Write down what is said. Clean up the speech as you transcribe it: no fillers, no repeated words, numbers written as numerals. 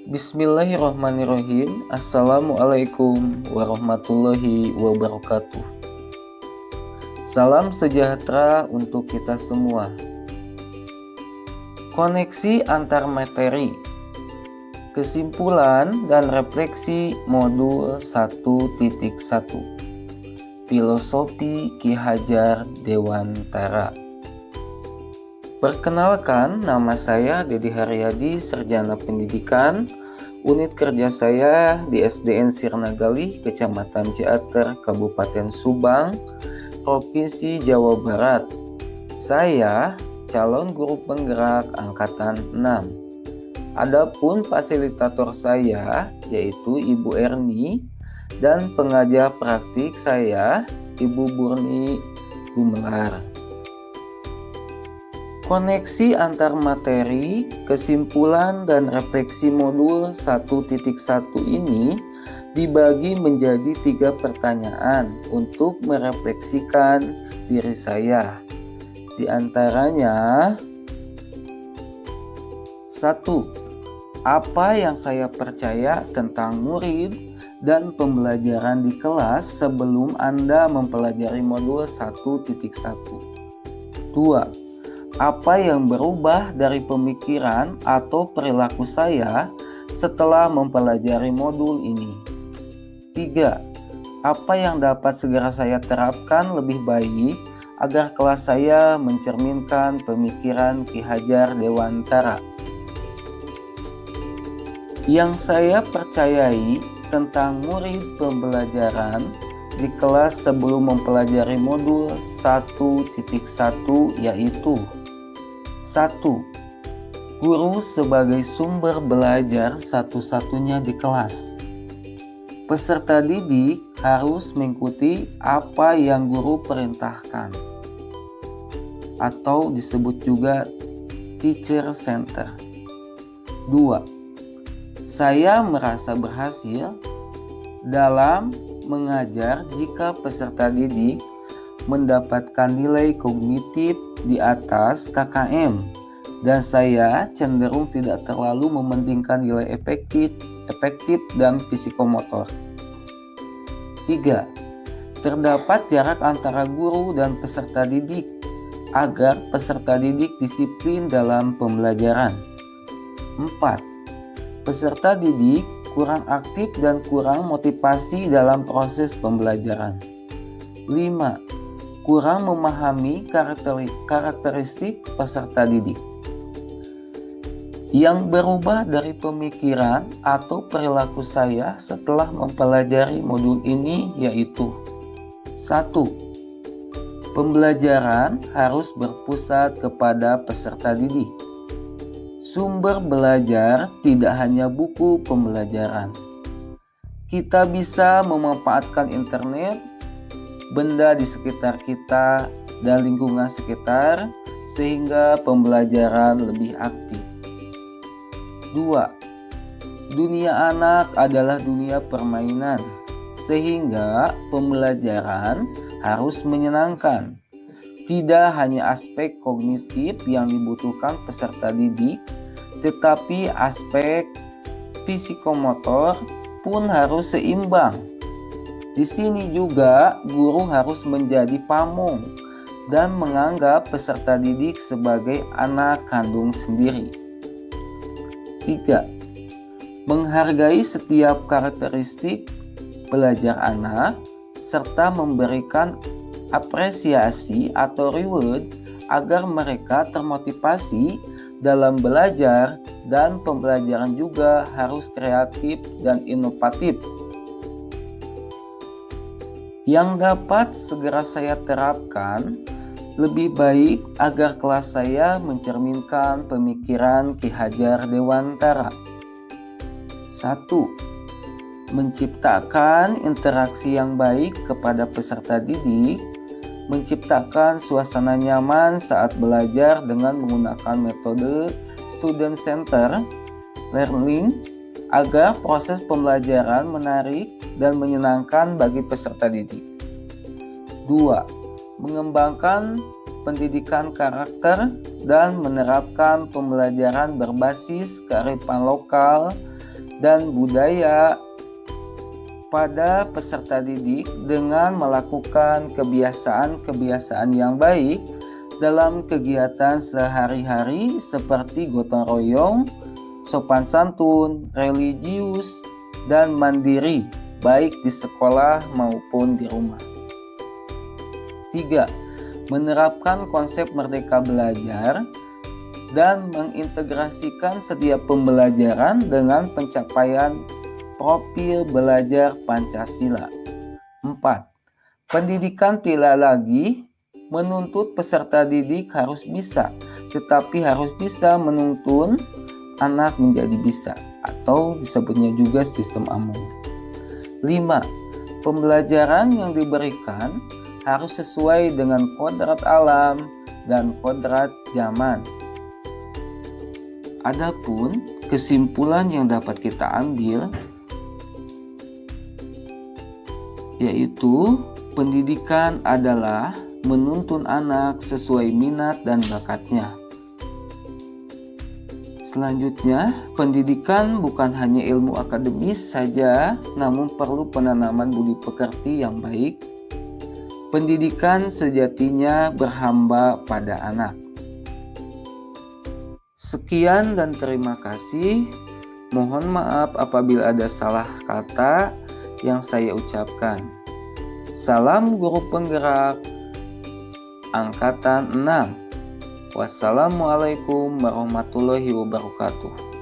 Bismillahirrahmanirrahim. Assalamualaikum warahmatullahi wabarakatuh. Salam sejahtera untuk kita semua. Koneksi antar materi. Kesimpulan dan refleksi modul 1.1. Filosofi Ki Hajar Dewantara. Perkenalkan, nama saya Dedi Haryadi, Sarjana Pendidikan. Unit kerja saya di SDN Sirna Galih, Kecamatan Ciater, Kabupaten Subang, Provinsi Jawa Barat. Saya calon guru penggerak angkatan 6. Adapun fasilitator saya yaitu Ibu Erni dan pengajar praktik saya Ibu Burni Gumelar. Koneksi antar materi, kesimpulan dan refleksi modul 1.1 ini dibagi menjadi 3 pertanyaan untuk merefleksikan diri saya. Di antaranya, 1. Apa yang saya percaya tentang murid dan pembelajaran di kelas sebelum Anda mempelajari modul 1.1. 2. Apa yang berubah dari pemikiran atau perilaku saya setelah mempelajari modul ini? 3. Apa yang dapat segera saya terapkan lebih baik agar kelas saya mencerminkan pemikiran Ki Hajar Dewantara? Yang saya percayai tentang murid pembelajaran di kelas sebelum mempelajari modul 1.1 yaitu 1. Guru sebagai sumber belajar satu-satunya di kelas. Peserta didik harus mengikuti apa yang guru perintahkan, atau disebut juga teacher center. 2. Saya merasa berhasil dalam mengajar jika peserta didik mendapatkan nilai kognitif di atas KKM dan saya cenderung tidak terlalu mementingkan nilai efektif dan psikomotor. 3. Terdapat jarak antara guru dan peserta didik agar peserta didik disiplin dalam pembelajaran. 4. Peserta didik kurang aktif dan kurang motivasi dalam proses pembelajaran. 5. Kurang memahami karakteristik peserta didik. Yang berubah dari pemikiran atau perilaku saya setelah mempelajari modul ini yaitu 1. Pembelajaran harus berpusat kepada peserta didik. Sumber belajar tidak hanya buku pembelajaran. Kita bisa memanfaatkan internet, benda di sekitar kita, dan lingkungan sekitar sehingga pembelajaran lebih aktif. 2. Dunia anak adalah dunia permainan, sehingga pembelajaran harus menyenangkan. Tidak hanya aspek kognitif yang dibutuhkan peserta didik, tetapi aspek psikomotor pun harus seimbang. Di sini juga guru harus menjadi pamong dan menganggap peserta didik sebagai anak kandung sendiri. 3. Menghargai setiap karakteristik belajar anak serta memberikan apresiasi atau reward agar mereka termotivasi dalam belajar dan pembelajaran juga harus kreatif dan inovatif. Yang dapat segera saya terapkan lebih baik agar kelas saya mencerminkan pemikiran Ki Hajar Dewantara. 1. Menciptakan interaksi yang baik kepada peserta didik, menciptakan suasana nyaman saat belajar dengan menggunakan metode student center learning agar proses pembelajaran menarik dan menyenangkan bagi peserta didik. 2. Mengembangkan pendidikan karakter dan menerapkan pembelajaran berbasis kearifan lokal dan budaya pada peserta didik dengan melakukan kebiasaan-kebiasaan yang baik dalam kegiatan sehari-hari seperti gotong royong, sopan santun, religius, dan mandiri, baik di sekolah maupun di rumah. 3. Menerapkan konsep merdeka belajar dan mengintegrasikan setiap pembelajaran dengan pencapaian profil belajar Pancasila. 4. Pendidikan tidak lagi menuntut peserta didik harus bisa, tetapi harus bisa menuntun anak menjadi bisa, atau disebutnya juga sistem AMU. 5. Pembelajaran yang diberikan harus sesuai dengan kodrat alam dan kodrat zaman. Adapun kesimpulan yang dapat kita ambil yaitu pendidikan adalah menuntun anak sesuai minat dan bakatnya. Selanjutnya, pendidikan bukan hanya ilmu akademis saja, namun perlu penanaman budi pekerti yang baik. Pendidikan sejatinya berhamba pada anak. Sekian dan terima kasih. Mohon maaf apabila ada salah kata yang saya ucapkan. Salam guru penggerak Angkatan 6. Wassalamualaikum warahmatullahi wabarakatuh.